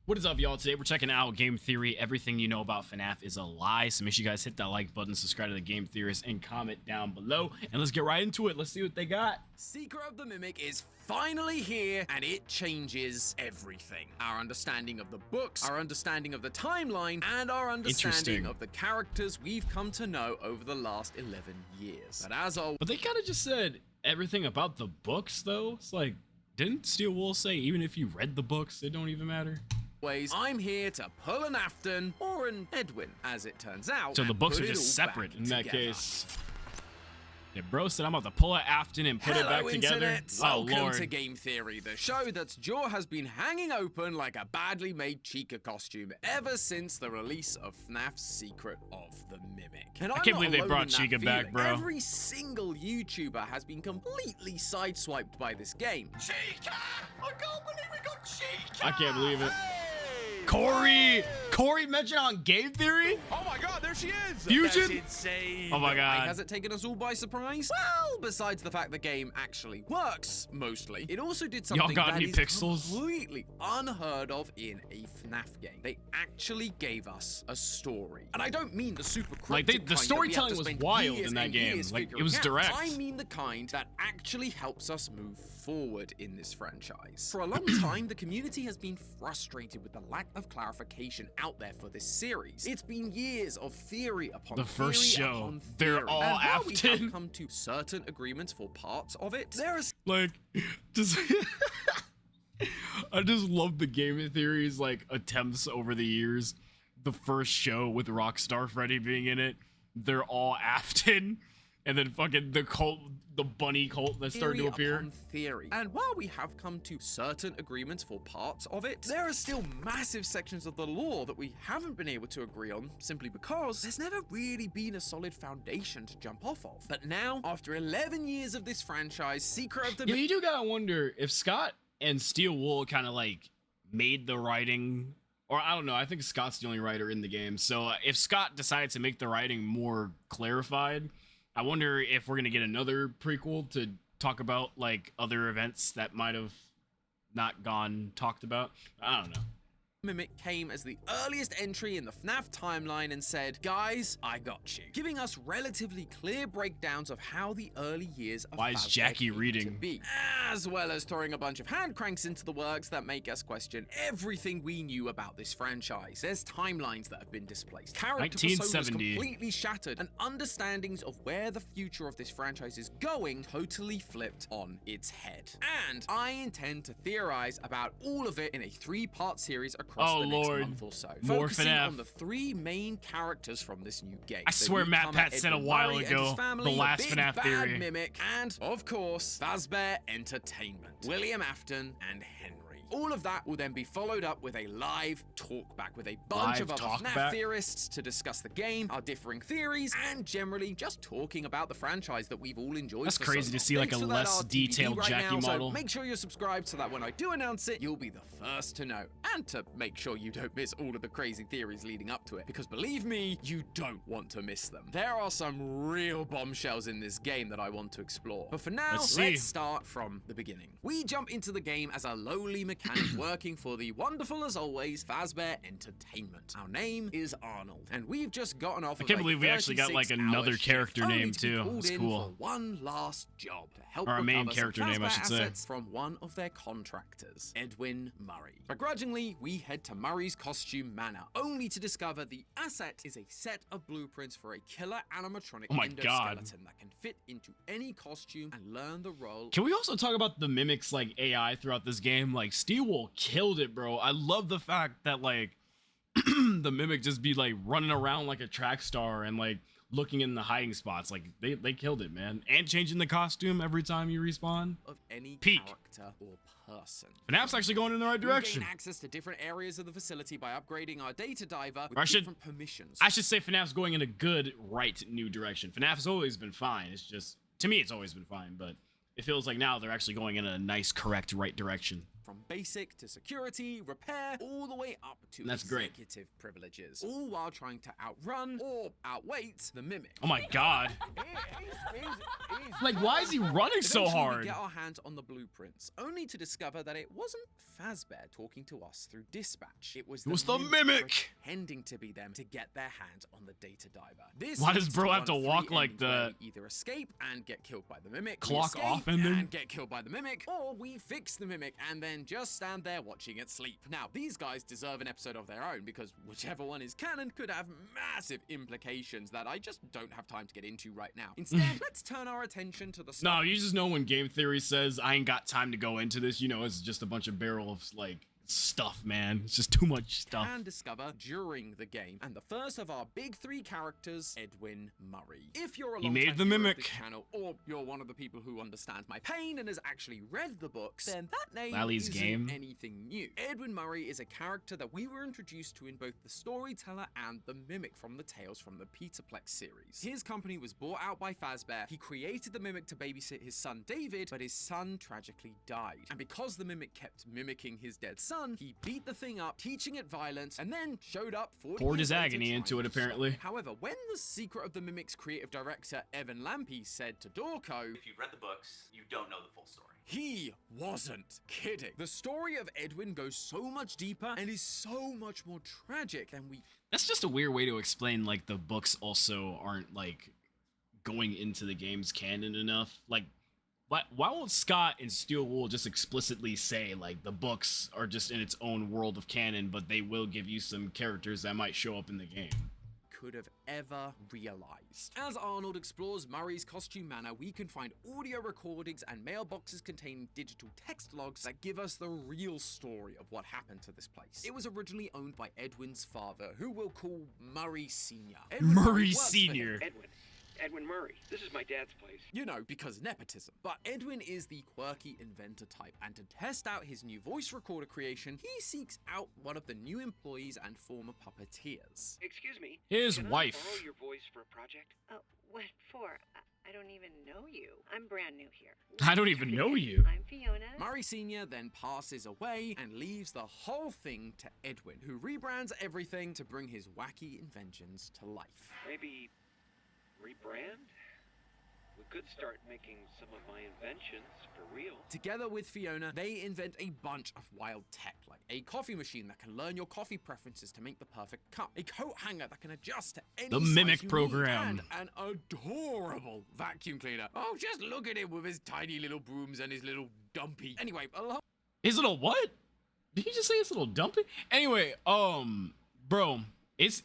What is up, y'all? Today we're checking out Game Theory. Everything you know about FNAF is a lie, so make sure you guys hit that like button, subscribe to the Game Theorist, and comment down below. And let's get right into it. Let's see what they got. Secret of the Mimic is finally here, and it changes everything. Our understanding of the books, our understanding of the timeline, and our understanding of the characters we've come to know over the last 11 years. But as always... But they kind of just said everything about the books, though. It's like, didn't Steel Wool say even if you read the books, it don't even matter? I'm here to pull an Afton, or an Edwin, as it turns out. So the books are just separate in that case. Yeah, bro said I'm about to pull it Afton and put it back together. Oh, Welcome Lord. to Game Theory, the show that's jaw has been hanging open like a badly made Chica costume ever since the release of FNAF's Secret of the Mimic. And I can't believe they brought Chica back, bro. Every single YouTuber has been completely sideswiped by this game. Chica! I can't believe we got Chica! I can't believe it. Hey! Corey mentioned on Game Theory? Oh my god, there she is! Fusion? That's insane. Oh my god. Has it taken us all by surprise? Well, besides the fact the game actually works, mostly, it also did something got that any is pixels? completely unheard of in a FNAF game. They actually gave us a story. And I don't mean the super cryptic the storytelling was wild in that game. Like, it was direct. I mean the kind that actually helps us move forward in this franchise. For a long time, the community has been frustrated with the lack of clarification out there for this series. It's been years of theory upon The first theory show, upon they're theory. all And while we Afton. have come to certain agreements for parts of it, there is Like, just... I just love the Game Theory's, like, attempts over the years. The first show with Rockstar Freddy being in it, they're all Afton. And then fucking the cult, the bunny cult that started to appear. Theory. And while we have come to certain agreements for parts of it, there are still massive sections of the lore that we haven't been able to agree on simply because there's never really been a solid foundation to jump off of. But now, after 11 years of this franchise, Secret of the... Yeah, you do gotta wonder if Scott and Steel Wool kind of like made the writing, or I don't know, I think Scott's the only writer in the game. So if Scott decided to make the writing more clarified, I wonder if we're gonna get another prequel to talk about like other events that might have not gone talked about. I don't know. Mimic came as the earliest entry in the FNAF timeline and said, guys, I got you, giving us relatively clear breakdowns of how the early years of Why is Fazbear Jackie came to reading? be, as well as throwing a bunch of hand cranks into the works that make us question everything we knew about this franchise. There's timelines that have been displaced, character personas 1970. completely shattered, and understandings of where the future of this franchise is going totally flipped on its head. And I intend to theorize about all of it in a 3-part series across the next month or so, More focusing FNAF. on the 3 main characters from this new game. I swear Matt Pat said a while ago, the last Big FNAF Bad theory. Mimic, and of course, Fazbear Entertainment, William Afton, and Henry. All of that will then be followed up with a live talkback with a bunch of other FNAF theorists to discuss the game, our differing theories, and generally just talking about the franchise that we've all enjoyed. That's for so crazy to long. see like a Thanks for that less RTBD detailed right Jackie now, model. So make sure you're subscribed so that when I do announce it, you'll be the first to know. And to make sure you don't miss all of the crazy theories leading up to it, because believe me, you don't want to miss them. There are some real bombshells in this game that I want to explore. But for now, let's start from the beginning. We jump into the game as a lowly mechanic working for the wonderful as always Fazbear Entertainment. Our name is Arnold, and we've just gotten off. I can't believe we actually got like another character name too. It's cool. For one last job to help or our main recover character some name, I Fazbear should say. assets from one of their contractors, Edwin Murray. Begrudgingly, we head to Murray's costume manor, only to discover the asset is a set of blueprints for a killer animatronic endoskeleton that can fit into any costume and learn the role. Can we also talk about the Mimic's like AI throughout this game? Like Steel Wool killed it, bro. I love the fact that like the Mimic just be like running around like a track star and like looking in the hiding spots. Like they killed it, man. And changing the costume every time you respawn. Of any Peak. character or person. FNAF's actually going in the right direction. We gain access to different areas of the facility by upgrading our data diver with Or different permissions. I should say FNAF's going in a good, right, new direction. FNAF has always been fine. It's just, to me, it's always been fine, but it feels like now they're actually going in a nice, correct, right direction. from basic to security, repair, all the way up to That's great. executive privileges, all while trying to outrun or outweight the Mimic. Oh my god. Like, why is he running so Eventually, hard? we get our hands on the blueprints, only to discover that it wasn't Fazbear talking to us through dispatch. It was the Mimic. pretending to be them to get their hands on the data diver. This Why does leads bro to have to one of walk three like endings where the we either escape and get killed by the Mimic, we clock escape off ending? and get killed by the Mimic, or we fix the Mimic and then just stand there watching it sleep. Now, these guys deserve an episode of their own because whichever one is canon could have massive implications that I just don't have time to get into right now. Instead, let's turn our attention to the No, you just know when game theory says I ain't got time to go into this, you know it's just a bunch of barrel of like stuff, man. It's just too much stuff. Can discover during the game. And the first of our big three characters, Edwin Murray. If you're a He made long-time the viewer of Mimic. this channel, or you're one of the people who understands my pain and has actually read the books, then that name Lally's isn't game. anything new. Edwin Murray is a character that we were introduced to in both the Storyteller and the Mimic from the Tales from the Peterplex series. His company was bought out by Fazbear. He created the Mimic to babysit his son David, but his son tragically died. And because the Mimic kept mimicking his dead son, he beat the thing up, teaching it violence, and then showed up 40 Poured years his later agony into trying it, to stop apparently. However, when the Secret of the Mimic's creative director Evan Lampe said to Dorco, If you've read the books, you don't know the full story. he wasn't kidding. The story of Edwin goes so much deeper and is so much more tragic than we That's just a weird way to explain like the books also aren't like going into the game's canon enough. Like why won't Scott and Steel Wool just explicitly say like the books are just in its own world of canon, but they will give you some characters that might show up in the game? could have ever realized. As Arnold explores Murray's costume manor, we can find audio recordings and mailboxes containing digital text logs that give us the real story of what happened to this place. It was originally owned by Edwin's father, who we'll call Murray Sr. Edwin Murray works for him. Sr. Edwin Murray. This is my dad's place. You know, because nepotism. But Edwin is the quirky inventor type, and to test out his new voice recorder creation, he seeks out one of the new employees and former puppeteers. Excuse me. His can wife. I borrow your voice for a project? Oh, what for? I don't even know you. I'm brand new here. I don't even know you. I'm Fiona. Murray Sr. then passes away and leaves the whole thing to Edwin, who rebrands everything to bring his wacky inventions to life. Maybe rebrand? We could start making some of my inventions for real. Together with Fiona, they invent a bunch of wild tech, like a coffee machine that can learn your coffee preferences to make the perfect cup, a coat hanger that can adjust to any The size Mimic you program. need, and an adorable vacuum cleaner. Oh, just look at him with his tiny little brooms and his little dumpy. Anyway, His little what? Did he just say his little dumpy? Anyway, bro, it's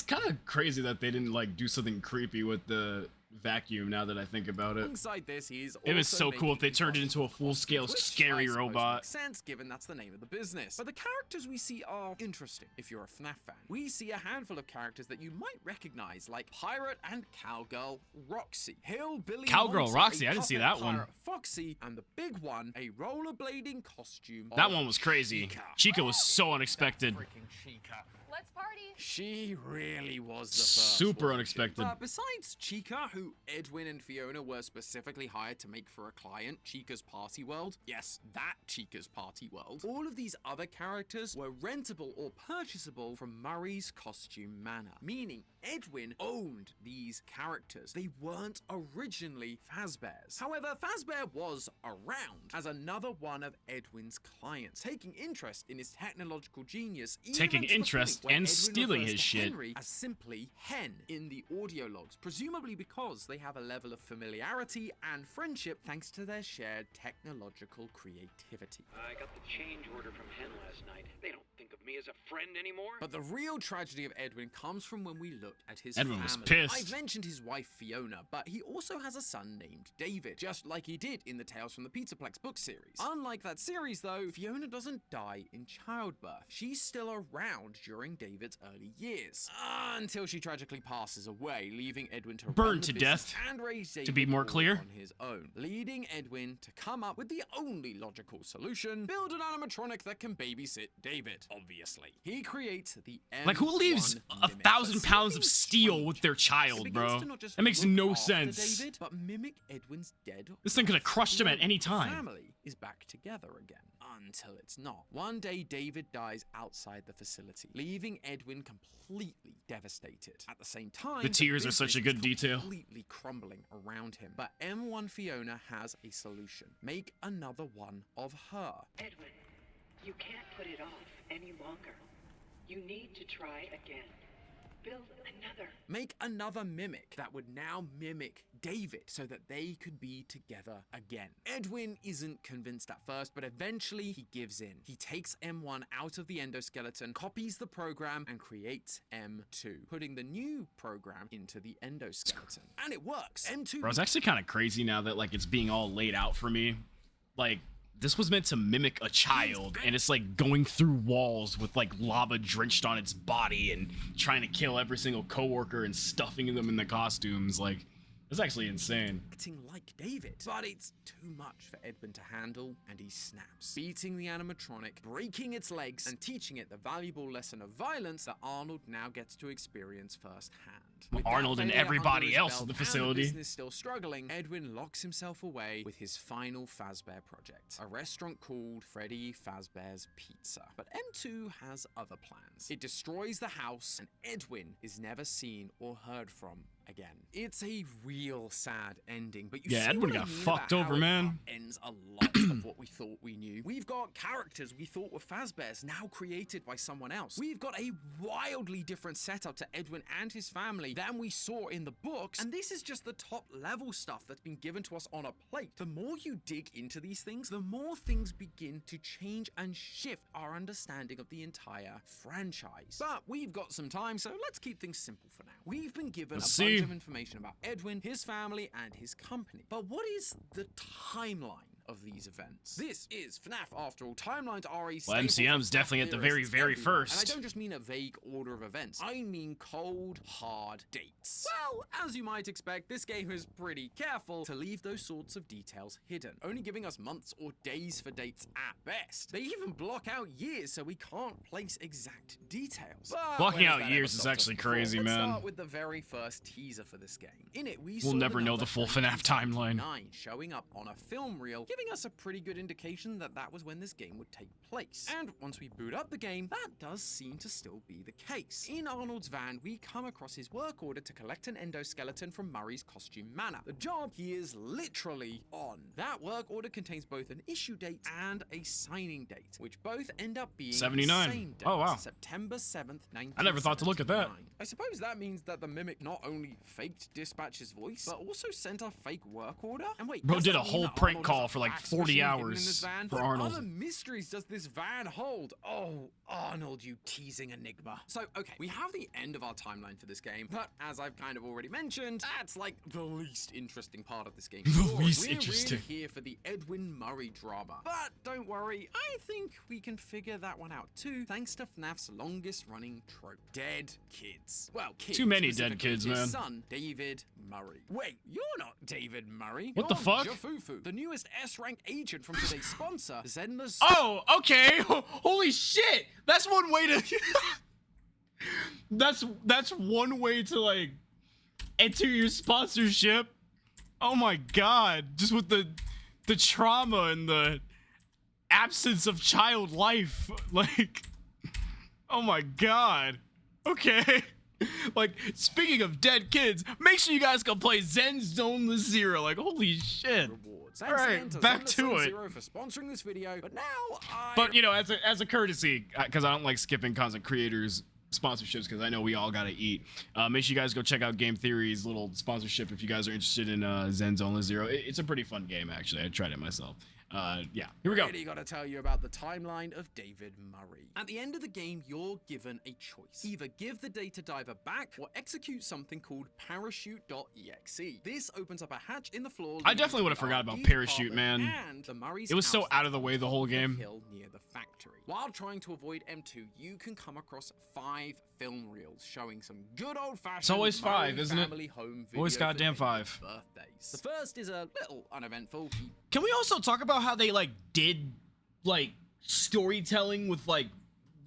kind of crazy that they didn't like do something creepy with the vacuum. Now that I think about it, alongside this, he's it was also so cool if they making turned it into a full-scale which scary I suppose robot. makes sense, given that's the name of the business. But the characters we see are interesting if you're a FNAF fan. We see a handful of characters that you might recognize, like Pirate and Cowgirl Roxy, Hillbilly Cowgirl Monty, Roxy, a I didn't see puppet that one. pirate Foxy, and the big one, a rollerblading costume. That of one was crazy. Chica. Chica was so unexpected. Freaking Chica. Let's party. She really was the first. Super wasn't she? unexpected. But besides Chica, who Edwin and Fiona were specifically hired to make for a client, Chica's Party World, yes, that Chica's Party World, all of these other characters were rentable or purchasable from Murray's costume manor, meaning Edwin owned these characters. They weren't originally Fazbear's. However, Fazbear was around as another one of Edwin's clients, taking interest in his technological genius, even Taking to the interest point where and Edwin stealing refers his to shit. Henry as simply Hen in the audio logs, presumably because they have a level of familiarity and friendship thanks to their shared technological creativity. I got the change order from Hen last night. They don't think of me as a friend anymore. But the real tragedy of Edwin comes from when we looked at his Edwin family. was pissed. I've mentioned his wife Fiona, but he also has a son named David, just like he did in the Tales from the Peterplex book series. Unlike that series though, Fiona doesn't die in childbirth. She's still around during David's early years, until she tragically passes away, leaving Edwin to Burned run the to business death, and raise David to be more all clear. on his own, leading Edwin to come up with the only logical solution: build an animatronic that can babysit David. Obviously. obviously. He creates the M1 Like, who leaves mimic. 1,000 But pounds of something steel strange with their happens. It child, begins bro? to not just That makes look no after sense. David, but mimic Edwin's dead. This thing could have crushed him at any The time. family is back together again. Until it's not. One day, David dies outside the facility, leaving Edwin completely devastated. At the same time, The tears are such a business good is detail. completely crumbling around him. But M1 Fiona has a solution. Make another one of her. Edwin, you can't put it off any longer. You need to try again. Build another. Make another mimic that would now mimic David so that they could be together again. Edwin isn't convinced at first, but eventually he gives in. He takes M1 out of the endoskeleton, copies the program, and creates M2, putting the new program into the endoskeleton. And it works. M2 Bro, it's actually kind of crazy now that like it's being all laid out for me. Like, this was meant to mimic a child, and it's like going through walls with like lava drenched on its body and trying to kill every single coworker and stuffing them in the costumes. Like, it's actually insane. acting like David. But it's too much for Edwin to handle, and he snaps, beating the animatronic, breaking its legs, and teaching it the valuable lesson of violence that Arnold now gets to experience firsthand. With that Arnold and failure everybody under his else belt in the and facility. business still struggling, Edwin locks himself away with his final Fazbear project, a restaurant called Freddy Fazbear's Pizza. But M2 has other plans. It destroys the house, and Edwin is never seen or heard from again. It's a real sad ending, but you Yeah, see Edwin what I got mean fucked about over, how it man. ends a lot of what we thought we knew. We've got characters we thought were Fazbears now created by someone else. We've got a wildly different setup to Edwin and his family than we saw in the books, and this is just the top level stuff that's been given to us on a plate. The more you dig into these things, the more things begin to change and shift our understanding of the entire franchise. But we've got some time, so let's keep things simple for now. We've been given Let's a bunch see. of information about Edwin, his family, and his company. But what is the timeline of these events? This is FNAF after all. Timelines are a staple MCM's for definitely FNAF at the very, theorists very everywhere. And I first. don't just mean a vague order of events. I mean cold, hard dates. Well, as you might expect, this game is pretty careful to leave those sorts of details hidden, only giving us months or days for dates at best. They even block out years so we can't place exact details. But Blocking when has out that years ever is stopped us actually before? crazy, Let's man. start with the very first teaser for this game. In it, we We'll saw never know number the full FNAF timeline. 9 showing up on a film reel, giving us a pretty good indication that that was when this game would take place. And once we boot up the game, that does seem to still be the case. In Arnold's van, we come across his work order to collect an endoskeleton from Murray's Costume Manor. The job he is literally on. That work order contains both an issue date and a signing date, which both end up being 79. the same date, Oh, wow. September 7th, 1979. I never thought to look at that. I suppose that means that the mimic not only faked Dispatch's voice, but also sent a fake work order? And wait, Bro does did that a mean whole that prank Arnold call has a for like fax 40 machine hidden in hours this van? for What Arnold. other mysteries does this van hold? Oh, Arnold, you teasing enigma. So, okay, we have the end of our timeline for this game, but as I've kind of already mentioned, that's like the least interesting part of this game. least We're interesting. really here for the Edwin Murray drama. But don't worry, I think we can figure that one out too, thanks to FNAF's longest running trope. Dead kids. Well, kids. Too many dead specifically kids, his man. son, David Murray. Wait, you're not David Murray. What the You're fuck? Jafufu, the newest S-rank agent from today's sponsor, Zenla's. Oh, okay. Holy shit. That's one way to That's one way to like enter your sponsorship. Oh my god. Just with the trauma and the absence of child life. Like, oh my god. Okay. Like, speaking of dead kids, make sure you guys go play Zen Zone Zero. Like, holy shit. Rewards. All right, back to it. For sponsoring this video, but now But you know, as a courtesy, because I don't like skipping content creators sponsorships, because I know we all gotta eat. Make sure you guys go check out Game Theory's little sponsorship if you guys are interested in Zen Zone Zero. It's a pretty fun game, actually. I tried it myself. Yeah, here we go. Really gotta tell you about the timeline of David Murray. At the end of the game, you're given a choice. Either give the data diver back or execute something called parachute.exe. This opens up a hatch in the floor. I definitely would have forgot about Parachute, man. And the Murray's It was so house out of the way the whole on the game. hill near the factory. While trying to avoid M2, you can come across 5 film reels showing some good old-fashioned It's always 5, Murray isn't it? family home Always video goddamn for David's 5. birthdays. The first is a little uneventful. Can we also talk about how they like did like storytelling with like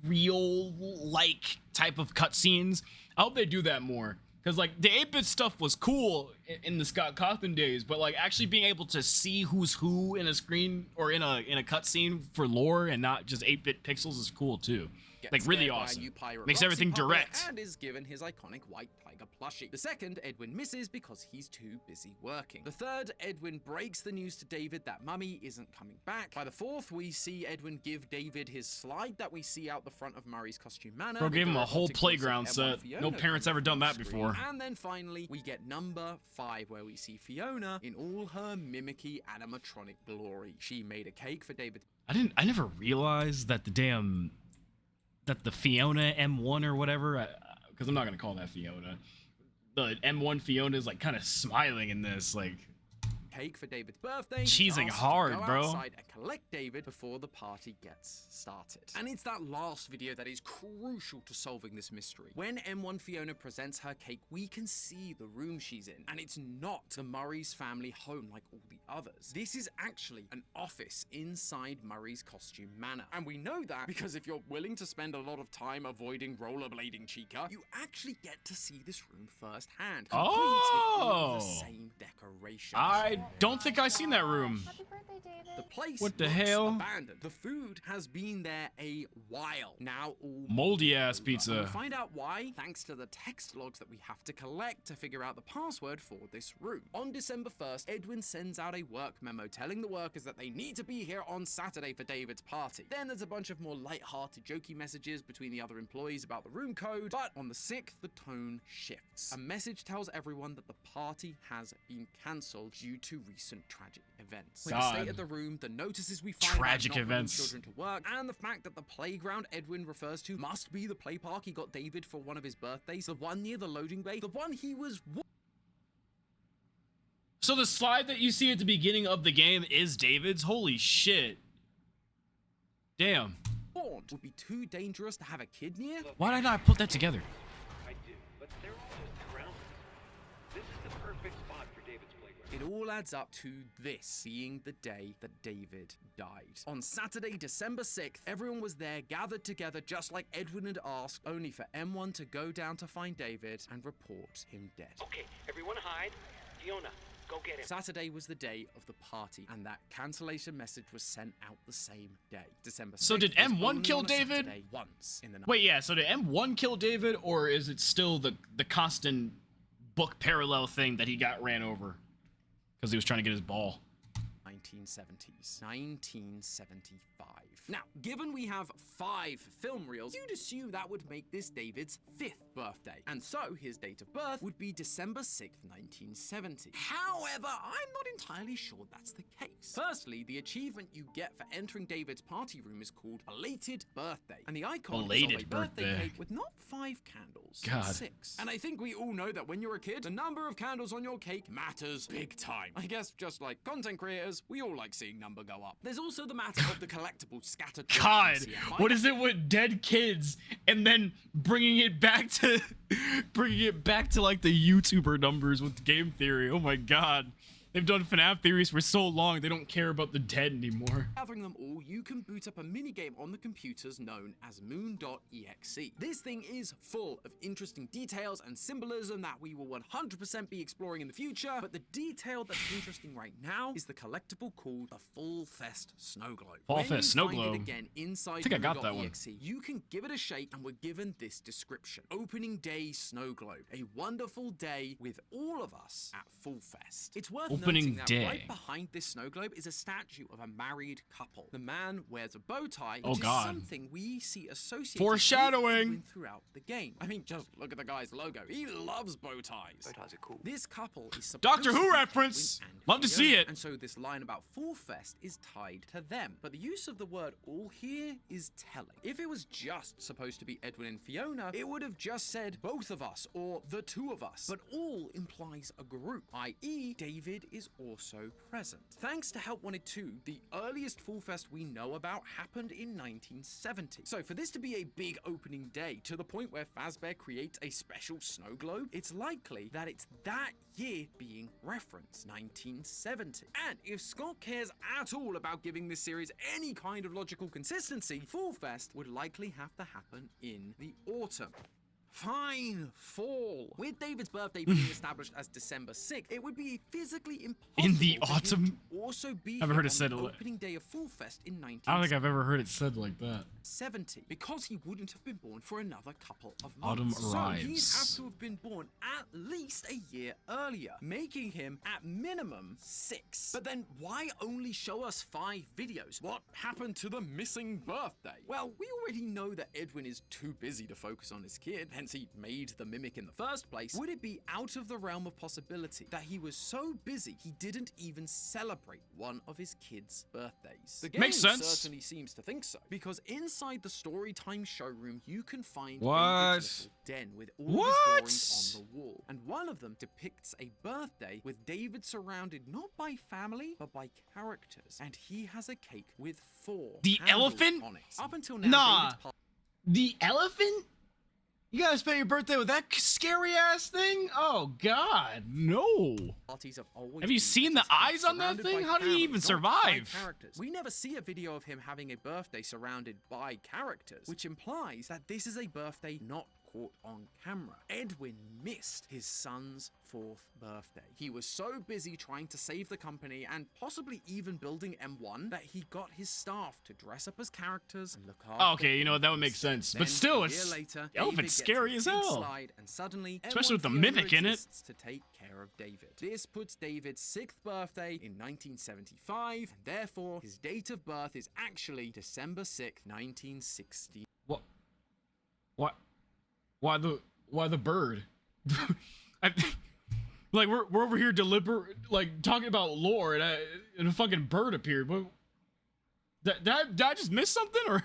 real like type of cutscenes. I hope they do that more. Because, like, the 8-bit stuff was cool in the Scott Cawthon days, but, like, actually being able to see who's who in a screen or in a cutscene for lore and not just 8-bit pixels is cool, too. Like, really awesome. Makes everything direct. And is given his iconic white tiger plushie. The second, Edwin misses because he's too busy working. The third, Edwin breaks the news to David that Mummy isn't coming back. By the fourth, we see Edwin give David his slide that we see out the front of Murray's costume manor. Bro gave him a whole playground set. No parents ever done that before. And then finally, we get number 5, where we see Fiona in all her mimicky animatronic glory. She made a cake for David. I never realized that the Fiona M1 or whatever, because I'm not gonna call that Fiona. The M1 Fiona is like kind of smiling in this, like. Cake for David's birthday. Cheesing hard, go bro. Outside and collect David before the party gets started. And it's that last video that is crucial to solving this mystery. When M1 Fiona presents her cake, we can see the room she's in, and it's not the Murray's family home like all the others. This is actually an office inside Murray's costume manor. And we know that because if you're willing to spend a lot of time avoiding rollerblading Chica, you actually get to see this room firsthand. Complete with all the same decorations. I don't think I seen that room. Happy birthday, David. The place What the looks hell? abandoned. The food has been there a while. Now all Moldy ass over. pizza. And we'll find out why thanks to the text logs that we have to collect to figure out the password for this room. On December 1st, Edwin sends out a work memo telling the workers that they need to be here on Saturday for David's party. Then there's a bunch of more light-hearted, jokey messages between the other employees about the room code, but on the 6th, the tone shifts. A message tells everyone that the party has been cancelled due to recent tragic events. With the state of the room, the notices we find Tragic about not bringing events. children to work, and the fact that the playground Edwin refers to must be the play park he got David for one of his birthdays, the one near the loading bay, the one he was So the slide that you see at the beginning of the game is David's? Holy shit. Damn. warned would be too dangerous to have a kid near. Why did I not put that together? I do, but they're all just groundless. This is the perfect spot for David's playground. It all adds up to this being the day that David died. On Saturday, December 6th, everyone was there gathered together just like Edwin had asked, only for M1 to go down to find David and report him dead. Okay, everyone hide. Fiona, go get him. Saturday was the day of the party, and that cancellation message was sent out the same day. December 6th. So did was M1 only kill on a David? Saturday once in the night. Wait, yeah, so did M1 kill David, or is it still the constant book parallel thing that he got ran over? Because he was trying to get his ball. 1970s. 1975. Now, given we have 5 film reels, you'd assume that would make this David's 5th birthday. And so, his date of birth would be December 6th, 1970. However, I'm not entirely sure that's the case. Firstly, the achievement you get for entering David's party room is called Belated Birthday. And the icon is Belated of a birthday birthday. cake with not 5 candles, God. 6. And I think we all know that when you're a kid, the number of candles on your cake matters big time. I guess just like content creators, we all like seeing number go up. There's also the matter of the collectibles scattered. God, what is it with dead kids and then bringing it back to like the YouTuber numbers with game theory? Oh my God. They've done FNAF theories for so long, they don't care about the dead anymore. Gathering them all, you can boot up a minigame on the computers known as moon.exe. This thing is full of interesting details and symbolism that we will 100% be exploring in the future, but the detail that's interesting right now is the collectible called the Fall Fest Snow Globe. Fall When Fest you Snow find Globe. it again inside I think I got that one. moon.exe, you can give it a shake, and we're given this description. Opening day snow globe. A wonderful day with all of us at Fall Fest. It's worth Opening noting that day. right behind this snow globe is a statue of a married couple. The man wears a bow tie, Oh, which is God. something we see associated Foreshadowing. with Edwin throughout the game. I mean, just look at the guy's logo. He loves bow ties. Bow ties are cool. This couple is Doctor supposed Who to be reference. Edwin and Love to see Fiona, it. And so this line about Fall Fest is tied to them. But the use of the word all here is telling. If it was just supposed to be Edwin and Fiona, it would have just said both of us or the two of us. But all implies a group, i.e. David is also present. Thanks to Help Wanted 2, the earliest Fall Fest we know about happened in 1970. So for this to be a big opening day to the point where Fazbear creates a special snow globe, it's likely that it's that year being referenced, 1970. And if Scott cares at all about giving this series any kind of logical consistency, Fall Fest would likely have to happen in the autumn. Fine, fall. With David's birthday being established as December 6th, it would be physically impossible In the for him autumn? to also be I've here heard it on said the a li- opening day of Fall Fest in I don't think I've ever heard it said like that. 1970, because he wouldn't have been born for another couple of months. Autumn So he'd arrives. have to have been born at least a year earlier, making him at minimum 6. But then why only show us 5 videos? What happened to the missing birthday? Well, we already know that Edwin is too busy to focus on his kid, hence he made the mimic in the first place. Would it be out of the realm of possibility that he was so busy he didn't even celebrate one of his kids' birthdays? The game Makes sense. certainly seems to think so, because inside the Storytime showroom you can find What? David's little den with all What? his drawings on the wall, and one of them depicts a birthday with David surrounded not by family but by characters, and he has a cake with 4 The candles elephant? on it. Up until now, Nah. David's The elephant? You gotta spend your birthday with that scary ass thing? Oh god, no. parties have always Have you been seen the physically eyes on that surrounded thing? by How did he family, even not by survive? characters. We never see a video of him having a birthday surrounded by characters, which implies that this is a birthday not caught on camera. Edwin missed his son's 4th birthday. He was so busy trying to save the company and possibly even building M1 that he got his staff to dress up as characters and look after Oh, okay, you know, that would him. make sense. Then, But still, a year it's later, the elephant's David gets scary a as big hell. slide, and suddenly, Especially with the M1 mimic in it. exists to take care of David. This puts David's 6th birthday in 1975, and therefore his date of birth is actually December 6th, 1960. What? Why the bird? Like we're over here like talking about lore, and a fucking bird appeared. What? Did I just miss something, or?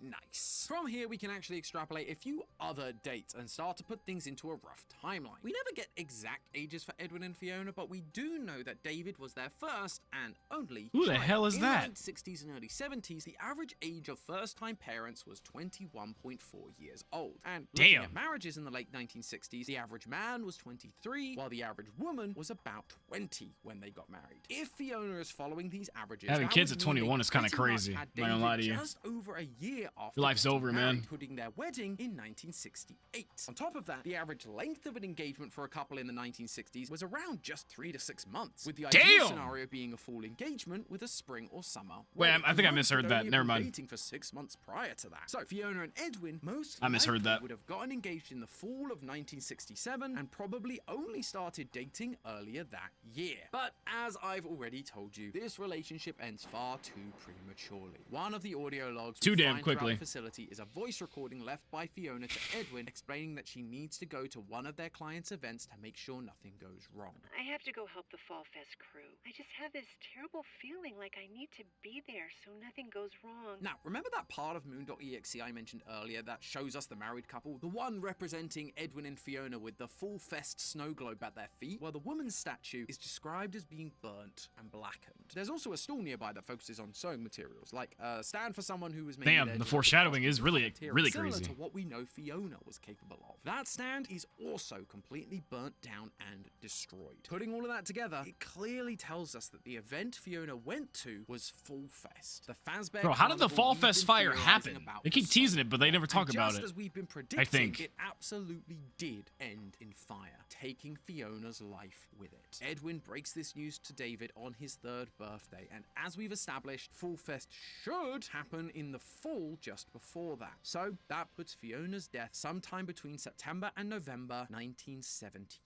Nice. From here, we can actually extrapolate a few other dates and start to put things into a rough timeline. We never get exact ages for Edwin and Fiona, but we do know that David was their first and only Who the child. hell is in that? the late 60s and early 70s, the average age of first-time parents was 21.4 years old. And looking Damn. at marriages in the late 1960s, the average man was 23, while the average woman was about 20 when they got married. If Fiona is following these averages, Having that kids would at mean 21 they is kinda pretty much crazy. had Not gonna lie to David you. just over a year after Your life's getting over, married, man. putting their wedding in 1968. On top of that, the average length of an engagement for a couple in the 1960s was around just 3 to 6 months, with the ideal Damn! scenario being a full engagement with a spring or summer Wait, wedding. I think I Most misheard would that. only have Never been mind. Dating for 6 months prior to that. So Fiona and Edwin most I misheard likely that. would have gotten engaged in the fall of 1967 and probably only started dating earlier that year. But as I've already told you, this relationship ends far too prematurely. One of the audio logs Too we damn find throughout quickly. the facility is a voice recording left by Fiona to Edwin explaining that she needs to go to one of their clients' events to make sure nothing goes wrong. I have to go help the Fall Fest crew. I just have this terrible feeling like I need to be there so nothing goes wrong. Now, remember that part of Moon.exe I mentioned earlier that shows us the married couple? The one representing Edwin and Fiona with the Fall Fest snow globe at their feet? Well, the woman's statue is described as being burnt and blackened. There's also a stall nearby that focuses on sewing materials, like a stand for someone who was maybe Damn, there the to foreshadowing is really material, similar crazy. to what we know Fiona was capable of. That stand is also completely burnt down and destroyed. Putting all of that together, it clearly tells us that the event Fiona went to was Fall Fest. The Fazbear Bro, how did the carnival Fall we've Fest been fire theorizing happen? about They keep for teasing so it, but they never talk and about just it. as we've been predicting, think. it absolutely did end in fire, taking Fiona's life with it. Edwin breaks this news to David on his 3rd birthday, and as we've established, Fall Fest should happen in the fall just before that. So that puts Fiona's death sometime between September and November 1972.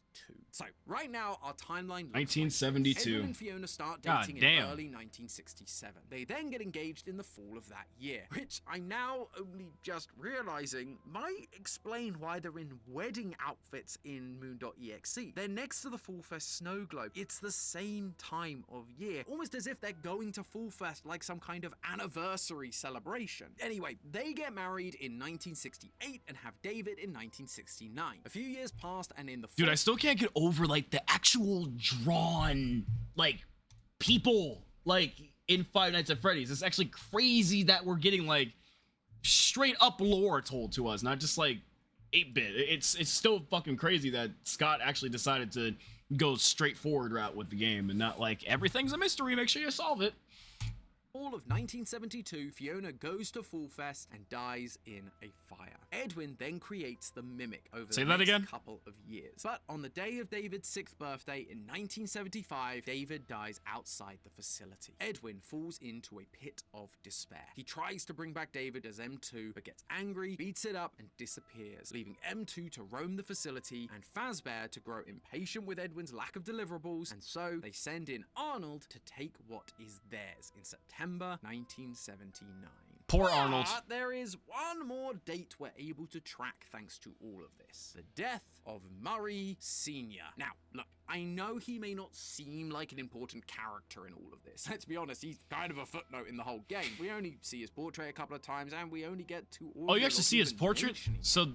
So, right now, our timeline looks 1972. Edwin and Fiona start God dating in damn. early 1967. They then get engaged in the fall of that year, which I'm now only just realizing might explain why they're in wedding outfits in Moon.exe. They're next to the Fall Fest snow globe. It's the same time of year, almost as if they're going to Fall Fest like some kind of anniversary celebration. Anyway, they get married in 1968 and have David in 1969. A few years passed, and in the Dude, I fourth still can't can't get over like the actual drawn like people like in Five Nights at Freddy's. It's actually crazy that we're getting like straight up lore told to us, not just like 8-bit. It's still fucking crazy that Scott actually decided to go straightforward route with the game and not like everything's a mystery, make sure you solve it. Fall of 1972, Fiona goes to Fall Fest and dies in a fire. Edwin then creates the Mimic over the next couple of years. But on the day of David's 6th birthday in 1975, David dies outside the facility. Edwin falls into a pit of despair. He tries to bring back David as M2, but gets angry, beats it up, and disappears, leaving M2 to roam the facility and Fazbear to grow impatient with Edwin's lack of deliverables, and so they send in Arnold to take what is theirs in September 1979. Poor Arnold. But there is one more date we're able to track thanks to all of this. The death of Murray Sr. Now, look, I know he may not seem like an important character in all of this. Let's be honest, he's kind of a footnote in the whole game. We only see his portrait a couple of times, and we only get to all. Oh, you actually see his portrait? So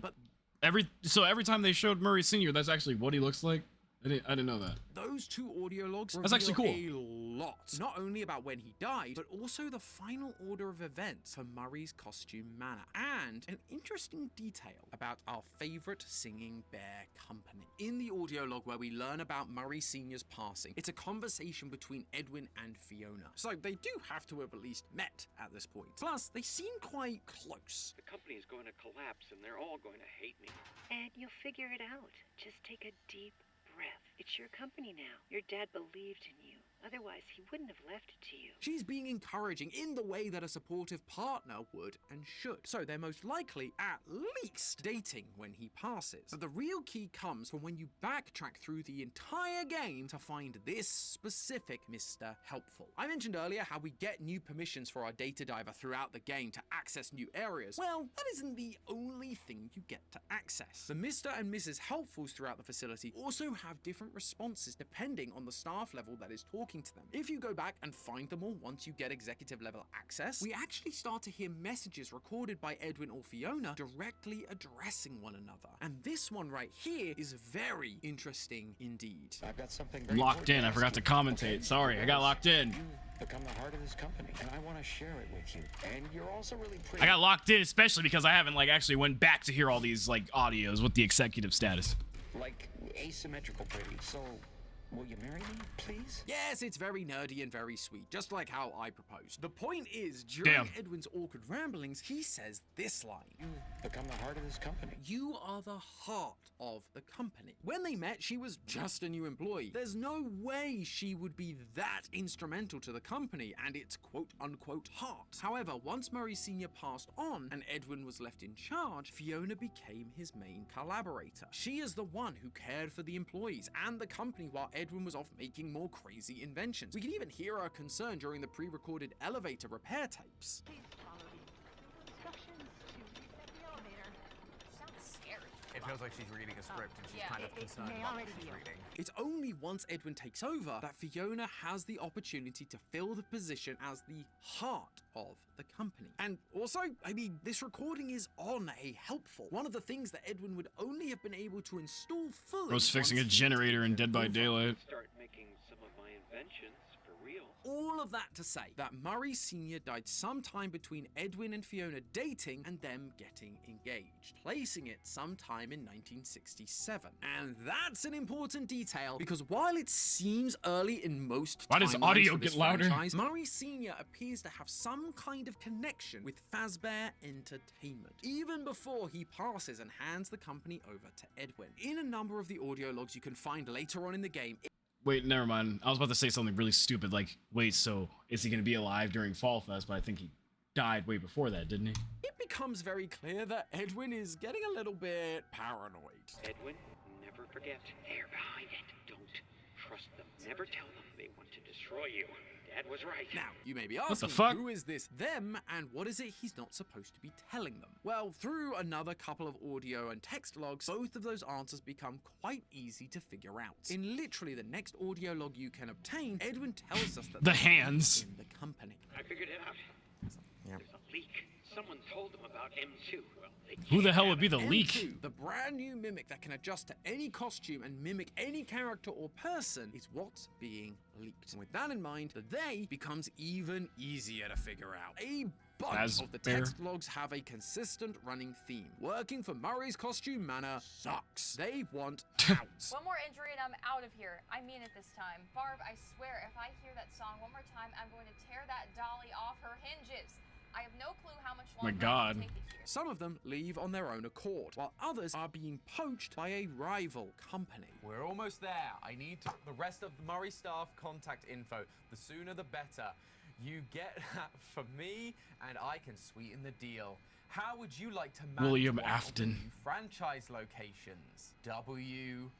every time they showed Murray Sr., that's actually what he looks like? I didn't know that. Those two audio logs That's actually cool. A lot. Not only about when he died, but also the final order of events for Murray's costume manor. And an interesting detail about our favorite singing bear company. In the audio log where we learn about Murray Sr.'s passing, it's a conversation between Edwin and Fiona. So they do have to have at least met at this point. Plus, they seem quite close. The company is going to collapse and they're all going to hate me. And you'll figure it out. Just take a deep breath. It's your company now. Your dad believed in you. Otherwise, he wouldn't have left it to you. She's being encouraging in the way that a supportive partner would and should. So they're most likely at least dating when he passes. But the real key comes from when you backtrack through the entire game to find this specific Mr. Helpful. I mentioned earlier how we get new permissions for our data diver throughout the game to access new areas. Well, that isn't the only thing you get to access. The Mr. and Mrs. Helpfuls throughout the facility also have different responses depending on the staff level that is talking to them. If you go back and find them all once you get executive level access, we actually start to hear messages recorded by Edwin or Fiona directly addressing one another. And this one right here is very interesting indeed. I've got something Locked in. I forgot to commentate. Sorry, I got locked in. You become the heart of this company, and I want to share it with you. And you're also really pretty. I got locked in, especially because I haven't like actually went back to hear all these like audios with the executive status. Like asymmetrical pretty. So will you marry me, please? Yes, it's very nerdy and very sweet, just like how I proposed. The point is, during Edwin's awkward ramblings, he says this line. You become the heart of this company. You are the heart of the company. When they met, she was just a new employee. There's no way she would be that instrumental to the company and its quote-unquote heart. However, once Murray Sr. passed on and Edwin was left in charge, Fiona became his main collaborator. She is the one who cared for the employees and the company while Edwin was off making more crazy inventions. We can even hear her concern during the pre-recorded elevator repair tapes. Please follow the instructions to reset the elevator. Sounds scary. It feels like she's reading a script and she's kind of concerned may about what already she's be reading. It's only once Edwin takes over that Fiona has the opportunity to fill the position as the heart of the company. And also, I mean, this recording is on a Helpful. One of the things that Edwin would only have been able to install fully. Rose fixing a generator in Dead by Daylight. Start making some of my inventions for real. All of that to say that Murray Sr. died sometime between Edwin and Fiona dating and them getting engaged, placing it sometime in 1967. And that's an important detail because while it seems early in most Why does timelines audio for this get louder? franchise, Murray Sr. appears to have some kind of connection with Fazbear Entertainment, even before he passes and hands the company over to Edwin. In a number of the audio logs you can find later on in the game, Wait, never mind. I was about to say something really stupid like, wait, so is he going to be alive during Fall Fest? But I think he died way before that, didn't he? it becomes very clear that Edwin is getting a little bit paranoid. Edwin, never forget. They're behind it. Don't trust them. Never tell them they want to destroy you. Dad was right. Now, you may be the asking, fuck? who is this them, and what is it he's not supposed to be telling them? Well, through another couple of audio and text logs, both of those answers become quite easy to figure out. In literally the next audio log you can obtain, Edwin tells us that The hands. in the company. I figured it out. There's a leak Someone told them about M2. Well, they Who the can't hell have would be it. the leak? M2, the brand new mimic that can adjust to any costume and mimic any character or person, is what's being leaked. And with that in mind, the they becomes even easier to figure out. A bunch of the Fazbear. text logs have a consistent running theme. Working for Murray's costume manor sucks. They want out. One more injury and I'm out of here. I mean it this time. Barb, I swear, if I hear that song one more time, I'm going to tear that dolly off her hinges. I have no clue how much longer God. I can take it here. Some of them leave on their own accord, while others are being poached by a rival company. We're almost there. I need the rest of the Murray staff contact info. The sooner the better. You get that for me, and I can sweeten the deal. How would you like to manage William one of the Afton. new franchise locations? W.A.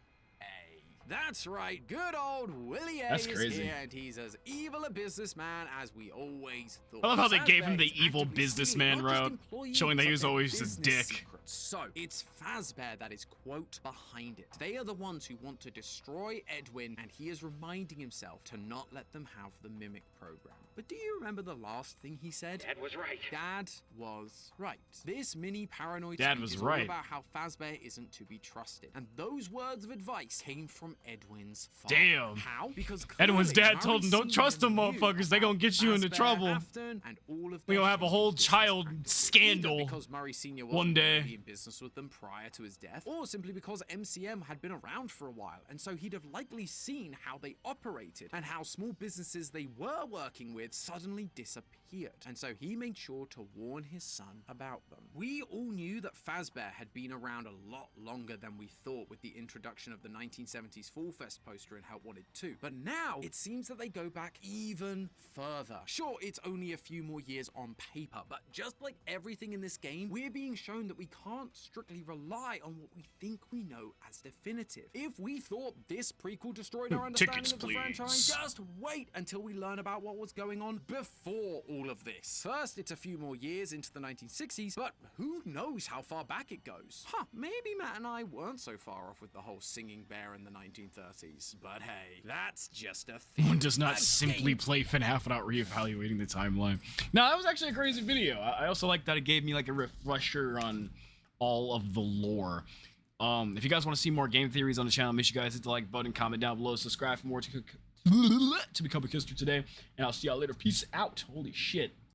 That's right, good old Willie A That's is crazy. here, and he's as evil a businessman as we always thought. I love how they gave him Fazbear the is evil actively businessman stealing not just route, employees, showing that he but was their always just a business dick. secrets. So, it's Fazbear that is, quote, behind it. They are the ones who want to destroy Edwin, and he is reminding himself to not let them have the Mimic program. But do you remember the last thing he said? Dad was right. Dad was right. This mini paranoid Dad speech was is right. all about how Fazbear isn't to be trusted. And those words of advice came from Edwin's father. Damn. How? Because Edwin's clearly dad told him, Murray "Don't trust them Sr. knew motherfuckers, they gonna get you into Fazbear, trouble." Afton, and all of We their gonna have a whole business child practices. scandal Either because Murray Sr. one wasn't day. already in business with them prior to his death, or simply because MCM had been around for a while, and so he'd have likely seen how they operated and how small businesses they were working with suddenly disappeared. And so he made sure to warn his son about them. We all knew that Fazbear had been around a lot longer than we thought with the introduction of the 1970s Fall Fest poster in Help Wanted 2. But now it seems that they go back even further. Sure, it's only a few more years on paper, but just like everything in this game, we're being shown that we can't strictly rely on what we think we know as definitive. If we thought this prequel destroyed our understanding Tickets, of the please. franchise, just wait until we learn about what was going on before all of this. First, it's a few more years into the 1960s, but who knows how far back it goes. Maybe Matt and I weren't so far off with the whole singing bear in the 1930s. But hey, that's just a thing. One does not simply play FNAF without reevaluating the timeline. No, that was actually a crazy video. I also like that it gave me like a refresher on all of the lore. If you guys want to see more game theories on the channel, make sure you guys hit the like button, comment down below, subscribe for more to become a Kister today, and I'll see y'all later. Peace out. Holy shit.